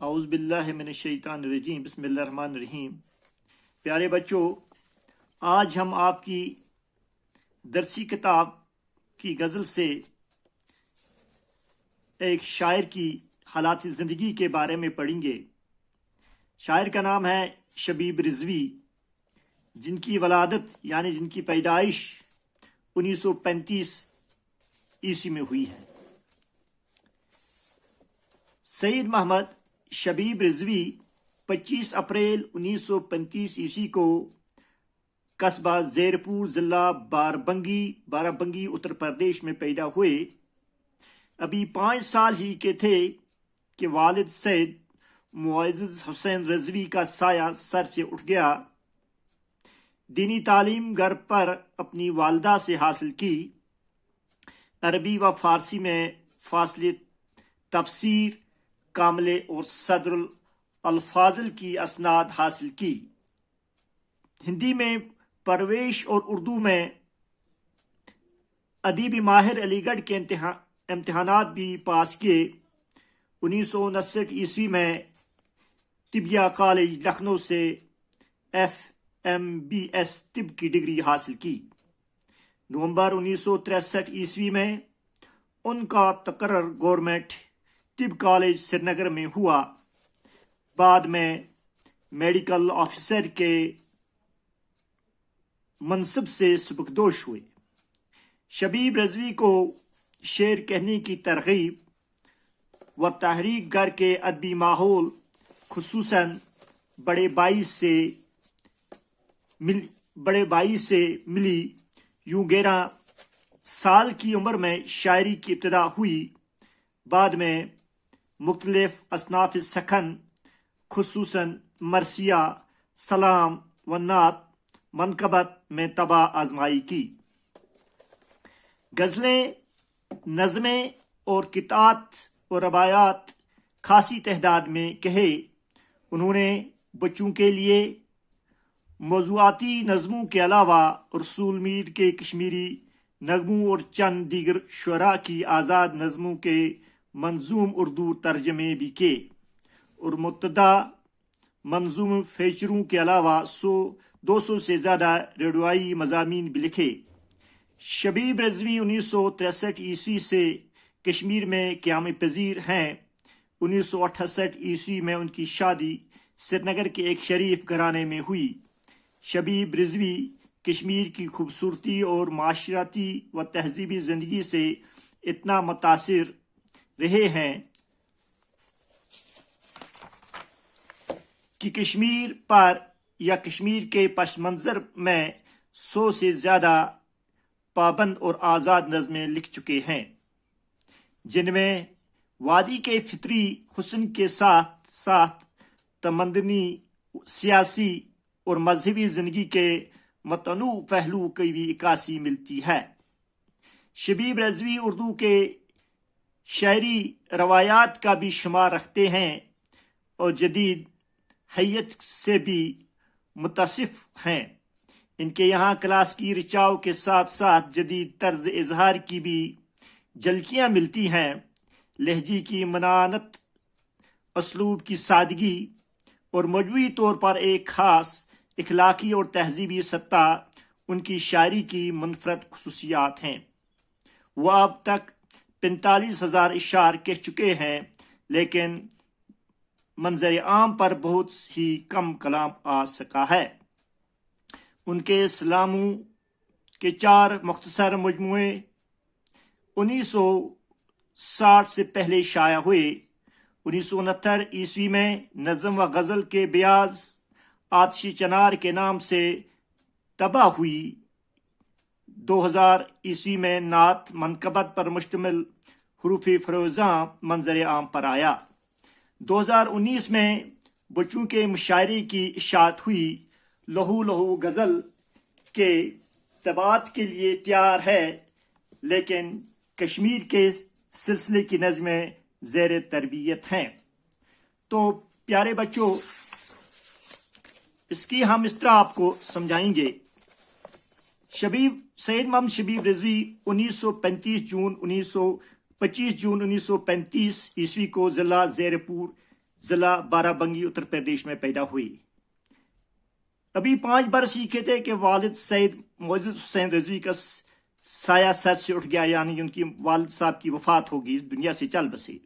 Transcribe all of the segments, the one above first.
اعوذ باللہ من الشیطان الرجیم بسم اللہ الرحمن الرحیم۔ پیارے بچوں، آج ہم آپ کی درسی کتاب کی غزل سے ایک شاعر کی حالات زندگی کے بارے میں پڑھیں گے۔ شاعر کا نام ہے شبیب رضوی، جن کی ولادت یعنی جن کی پیدائش 1935 عیسوی میں ہوئی ہے۔ سید محمد شبیب رضوی 25 اپریل 1935 عیسوی کو قصبہ زیرپور ضلع بارہ بنگی اتر پردیش میں پیدا ہوئے۔ ابھی 5 سال ہی کے تھے کہ والد سید معزز حسین رضوی کا سایہ سر سے اٹھ گیا۔ دینی تعلیم گھر پر اپنی والدہ سے حاصل کی۔ عربی و فارسی میں فاصل تفسیر، کامل اور صدر الفاظل کی اسناد حاصل کی۔ ہندی میں پرویش اور اردو میں ادیب ماہر علی گڑھ کے امتحانات بھی پاس کیے۔ 1959 عیسوی میں طبیہ کالج لکھنؤ سے FMBS طب کی ڈگری حاصل کی۔ نومبر 1963 عیسوی میں ان کا تقرر گورنمنٹ طب کالج سری نگر میں ہوا۔ بعد میں میڈیکل آفیسر کے منصب سے سبکدوش ہوئے۔ شبیب رضوی کو شعر کہنے کی ترغیب و تحریک گھر کے ادبی ماحول خصوصاً بڑے بھائی سے ملی۔ یوں 11 سال کی عمر میں شاعری کی ابتدا ہوئی۔ بعد میں مختلف اصناف سخن خصوصاً مرثیہ، سلام و نعت، منقبت میں طبع آزمائی کی۔ غزلیں، نظمیں اور قطعات اور روایات خاصی تعداد میں کہے۔ انہوں نے بچوں کے لیے موضوعاتی نظموں کے علاوہ رسول میر کے کشمیری نغموں اور چند دیگر شعراء کی آزاد نظموں کے منظوم اردو ترجمے بھی کیے، اور متعدد منظوم فیچروں کے علاوہ 200 سے زیادہ ریڈیوائی مضامین بھی لکھے۔ شبیب رضوی 1963 عیسوی سے کشمیر میں قیام پذیر ہیں۔ 1968 عیسوی میں ان کی شادی سری نگر کے ایک شریف گھرانے میں ہوئی۔ شبیب رضوی کشمیر کی خوبصورتی اور معاشرتی و تہذیبی زندگی سے اتنا متاثر رہے ہیں کہ کشمیر پر یا کشمیر کے پس منظر میں 100 سے زیادہ پابند اور آزاد نظمیں لکھ چکے ہیں، جن میں وادی کے فطری حسن کے ساتھ ساتھ تمدنی، سیاسی اور مذہبی زندگی کے متنوع پہلو کی بھی عکاسی ملتی ہے۔ شبیب رضوی اردو کے شعری روایات کا بھی شمار رکھتے ہیں اور جدید حیت سے بھی متصف ہیں۔ ان کے یہاں کلاسیکی رچاؤ کے ساتھ ساتھ جدید طرز اظہار کی بھی جھلکیاں ملتی ہیں۔ لہجے کی منانت، اسلوب کی سادگی اور مجموعی طور پر ایک خاص اخلاقی اور تہذیبی سطح ان کی شاعری کی منفرد خصوصیات ہیں۔ وہ اب تک 45,000 اشعار کہہ چکے ہیں، لیکن منظر عام پر بہت ہی کم کلام آ سکا ہے۔ ان کے سلاموں کے 4 مختصر مجموعے 1960 سے پہلے شائع ہوئے۔ 1969 عیسوی میں نظم و غزل کے بیاض آتش چنار کے نام سے طبع ہوئی۔ 2000 عیسوی میں نعت منقبت پر مشتمل حروف فروزاں منظر عام پر آیا۔ 2019 میں بچوں کے مشاعرے کی اشاعت ہوئی۔ لہو لہو غزل کے طباعت کے لیے تیار ہے، لیکن کشمیر کے سلسلے کی نظمیں زیر تربیت ہیں۔ تو پیارے بچوں، اس کی ہم اس طرح آپ کو سمجھائیں گے۔ سید محمد شبیب رضوی 25 جون 1935 عیسوی کو ضلع زیرپور ضلع بارہ بنگی اتر پردیش میں پیدا ہوئی۔ ابھی 5 برس ہی کے تھے کہ والد سید معزز حسین رضوی کا سایہ سر سے اٹھ گیا، یعنی ان کی والد صاحب کی وفات ہوگی، دنیا سے چل بسے۔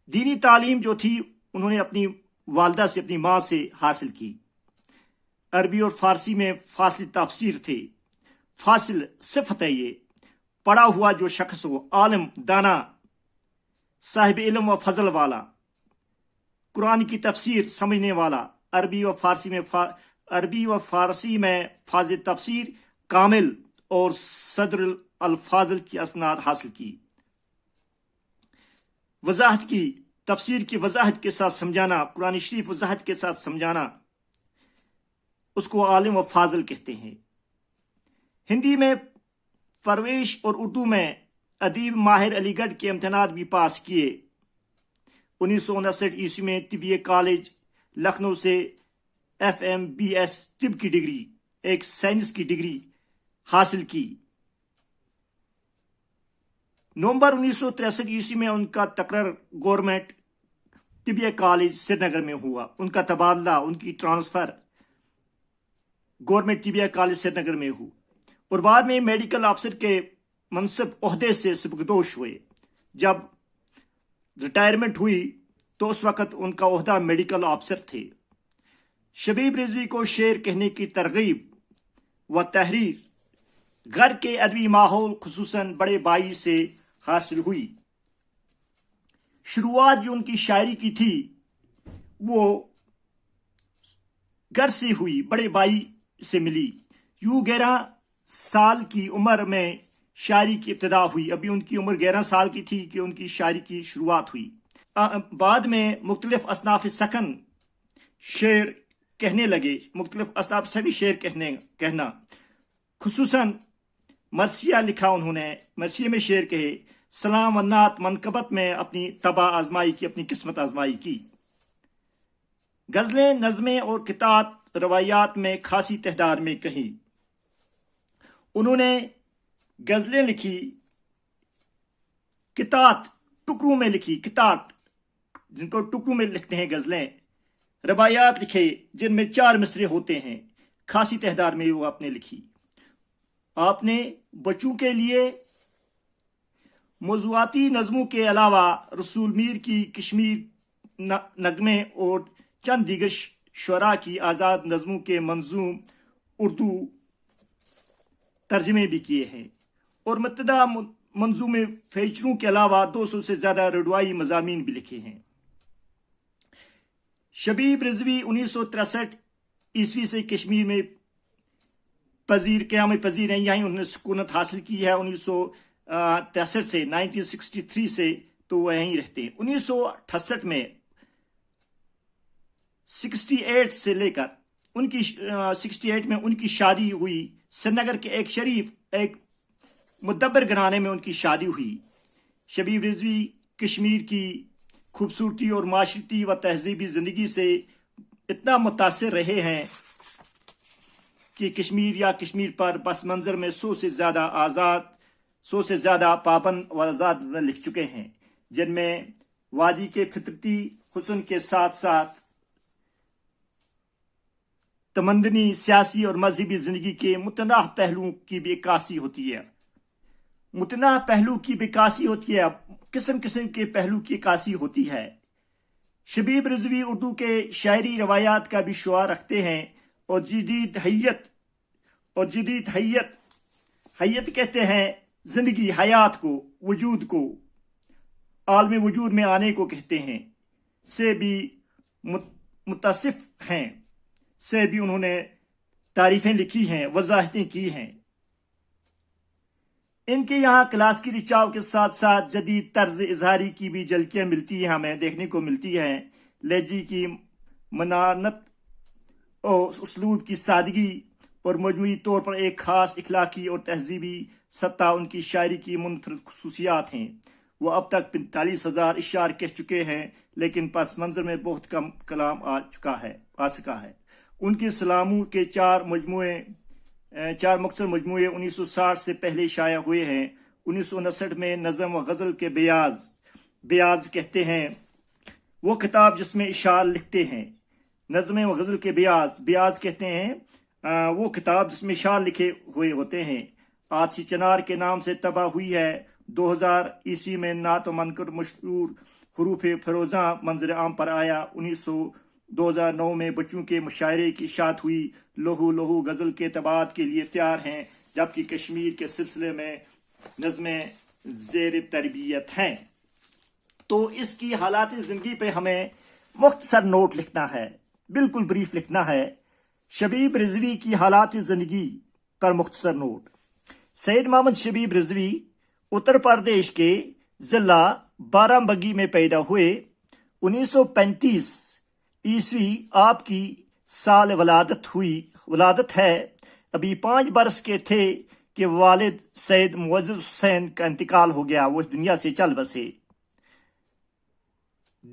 دینی تعلیم جو تھی انہوں نے اپنی والدہ سے، اپنی ماں سے حاصل کی۔ عربی اور فارسی میں فاصل تفسیر تھے۔ فاصل صفت ہے، یہ پڑھا ہوا جو شخص ہو، عالم، دانا، صاحب علم و فضل والا، قرآن کی تفسیر سمجھنے والا۔ عربی و فارسی میں فاضل تفسیر کامل اور صدر الفاضل کی اسناد حاصل کی۔ وضاحت کی، تفسیر کی وضاحت کے ساتھ سمجھانا، قرآن شریف وضاحت کے ساتھ سمجھانا، اس کو عالم و فاضل کہتے ہیں۔ ہندی میں پرویش اور اردو میں ادیب ماہر علی گڑھ کے امتحانات بھی پاس کیے۔ 1959 عیسوی میں طبیہ کالج لکھنؤ سے FMBS طب کی ڈگری، ایک سائنس کی ڈگری حاصل کی۔ نومبر 1963 عیسوی میں ان کا تقرر گورنمنٹ طبیہ کالج سری نگر میں ہوا۔ ان کا تبادلہ، ان کی ٹرانسفر گورنمنٹ طبیہ کالج سری نگر میں ہو، اور بعد میں میڈیکل افسر کے منصب عہدے سے سبکدوش ہوئے۔ جب ریٹائرمنٹ ہوئی تو اس وقت ان کا عہدہ میڈیکل افسر تھے۔ شبیب رضوی کو شعر کہنے کی ترغیب و تحریر گھر کے ادبی ماحول خصوصاً بڑے بھائی سے حاصل ہوئی۔ شروعات جو ان کی شاعری کی تھی وہ گھر سے ہوئی، بڑے بھائی سے ملی۔ یوں 11 سال کی عمر میں شاعری کی ابتدا ہوئی۔ ابھی ان کی عمر 11 سال کی تھی کہ ان کی شاعری کی شروعات ہوئی۔ بعد میں مختلف اصناف سخن شعر کہنے لگے، مختلف اصناف سخن شعر کہنا، خصوصاً مرثیہ لکھا انہوں نے، مرثیے میں شعر کہے۔ سلام و نعت منقبت میں اپنی طبع آزمائی کی، اپنی قسمت آزمائی کی۔ غزلیں، نظمیں اور قطعات روایات میں خاصی تعداد میں کہیں۔ انہوں نے غزلیں لکھی، قطعات ٹکڑوں میں لکھی، قطعات جن کو ٹکڑوں میں لکھتے ہیں غزلیں، روایات لکھے جن میں 4 مصرے ہوتے ہیں، خاصی تعداد میں وہ آپ نے لکھی۔ آپ نے بچوں کے لیے موضوعاتی نظموں کے علاوہ رسول میر کی کشمیر نغمے اور چند دیگر شعراء کی آزاد نظموں کے منظوم اردو ترجمے بھی کیے ہیں، اور متعدد منظومے فیچروں کے علاوہ 200 سے زیادہ رضوی مضامین بھی لکھے ہیں۔ شبیب رضوی 1963 عیسوی سے کشمیر میں قیام پذیر ہیں، یہیں انہوں نے سکونت حاصل کی ہے۔ 1963 سے 1963 سے تو وہ یہیں رہتے ہیں۔ 1968 میں 68 سے لے کر 68 میں ان کی شادی ہوئی۔ سری نگر کے ایک شریف، ایک مدبر گھرانے میں ان کی شادی ہوئی۔ شبیب رضوی کشمیر کی خوبصورتی اور معاشرتی و تہذیبی زندگی سے اتنا متاثر رہے ہیں کہ کشمیر پر پس منظر میں 100 سے زیادہ پابند و آزاد لکھ چکے ہیں، جن میں وادی کے فطرتی حسن کے ساتھ ساتھ تمدنی، سیاسی اور مذہبی زندگی کے متنوع پہلوؤں کی بھی عکاسی ہوتی ہے۔ قسم قسم کے پہلو کی عکاسی ہوتی ہے۔ شبیب رضوی اردو کے شاعری روایات کا بھی شعار رکھتے ہیں، اور جدید حیت کہتے ہیں زندگی، حیات کو، وجود کو، عالم وجود میں آنے کو کہتے ہیں، سے بھی متصف ہیں، سے بھی انہوں نے تعریفیں لکھی ہیں، وضاحتیں کی ہیں۔ ان کے یہاں کلاسیکی رچاؤ کے ساتھ ساتھ جدید طرز اظہاری کی بھی جھلکیاں ملتی ہیں، ہمیں دیکھنے کو ملتی ہیں۔ لہجے کی منانت اور اسلوب کی سادگی اور مجموعی طور پر ایک خاص اخلاقی اور تہذیبی سطح ان کی شاعری کی منفرد خصوصیات ہیں۔ وہ اب تک 45,000 اشعار کہہ چکے ہیں، لیکن پس منظر میں بہت کم کلام آ سکا ہے۔ ان کے سلاموں کے 4 مختصر مجموعے 1960 سے پہلے شائع ہوئے ہیں۔ 1959 میں نظم و غزل کے بیاض کہتے ہیں، وہ کتاب جس میں اشعار لکھتے ہیں، نظم و غزل کے بیاض کہتے ہیں وہ کتاب جس میں اشعار لکھے ہوئے ہوتے ہیں، آتشی چنار کے نام سے طبع ہوئی ہے۔ 2000 میں نعت و منقر مشہور حروف فروزاں منظر عام پر آیا۔ 2009 میں بچوں کے مشاعرے کی اشاعت ہوئی۔ لہو لہو غزل کے طباعت کے لیے تیار ہیں، جبکہ کشمیر کے سلسلے میں نظمیں زیر تربیت ہیں۔ تو اس کی حالات زندگی پہ ہمیں مختصر نوٹ لکھنا ہے، بالکل بریف لکھنا ہے۔ شبیب رضوی کی حالات زندگی پر مختصر نوٹ۔ سید محمد شبیب رضوی اتر پردیش کے ضلع بارہ بنکی میں پیدا ہوئے۔ 1935 آپ کی سال ولادت ہے۔ ابھی 5 برس کے تھے کہ والد سید معزز حسین کا انتقال ہو گیا، وہ اس دنیا سے چل بسے۔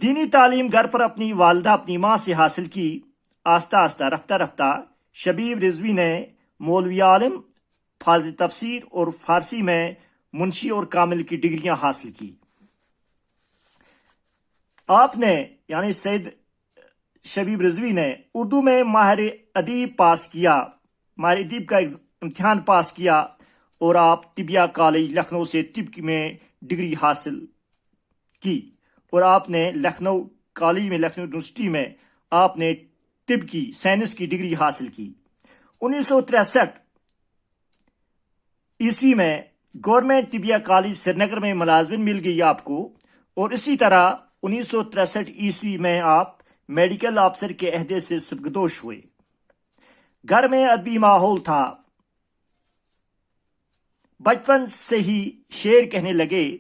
دینی تعلیم گھر پر اپنی والدہ اپنی ماں سے حاصل کی۔ آہستہ آہستہ رفتہ رفتہ شبیب رضوی نے مولوی عالم، فاضل تفسیر اور فارسی میں منشی اور کامل کی ڈگریاں حاصل کی۔ آپ نے یعنی سید شبیب رضوی نے اردو میں ماہر ادیب کا امتحان پاس کیا، اور آپ طبیہ کالج لکھنؤ سے طب میں ڈگری حاصل کی، اور آپ نے لکھنؤ یونیورسٹی میں آپ نے طب کی سائنس کی ڈگری حاصل کی۔ 1963 میں گورنمنٹ طبیہ کالج سری نگر میں ملازمت مل گئی آپ کو، اور اسی طرح 1963 میں آپ میڈیکل آفیسر کے عہدے سے سبکدوش ہوئے۔ گھر میں ادبی ماحول تھا، بچپن سے ہی شعر کہنے لگے۔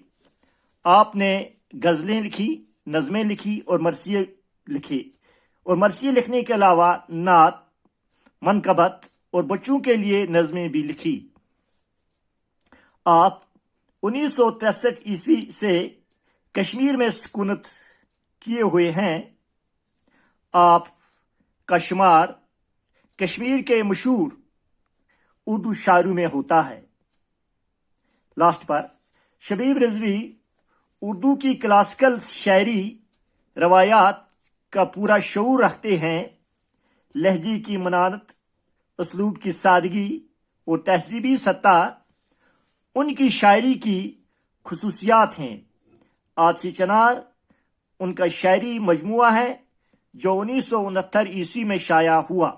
آپ نے غزلیں لکھی، نظمیں لکھی اور مرثیے لکھے، اور مرثیے لکھنے کے علاوہ نعت، منقبت اور بچوں کے لیے نظمیں بھی لکھی۔ آپ 1963 سے کشمیر میں سکونت کیے ہوئے ہیں۔ آپ کا شمار کشمیر کے مشہور اردو شاعروں میں ہوتا ہے۔ لاسٹ پر شبیب رضوی اردو کی کلاسیکل شاعری روایات کا پورا شعور رکھتے ہیں۔ لہجے کی منانت، اسلوب کی سادگی اور تہذیبی سطح ان کی شاعری کی خصوصیات ہیں۔ آتشی چنار ان کا شاعری مجموعہ ہے جو 1969 میں شائع ہوا۔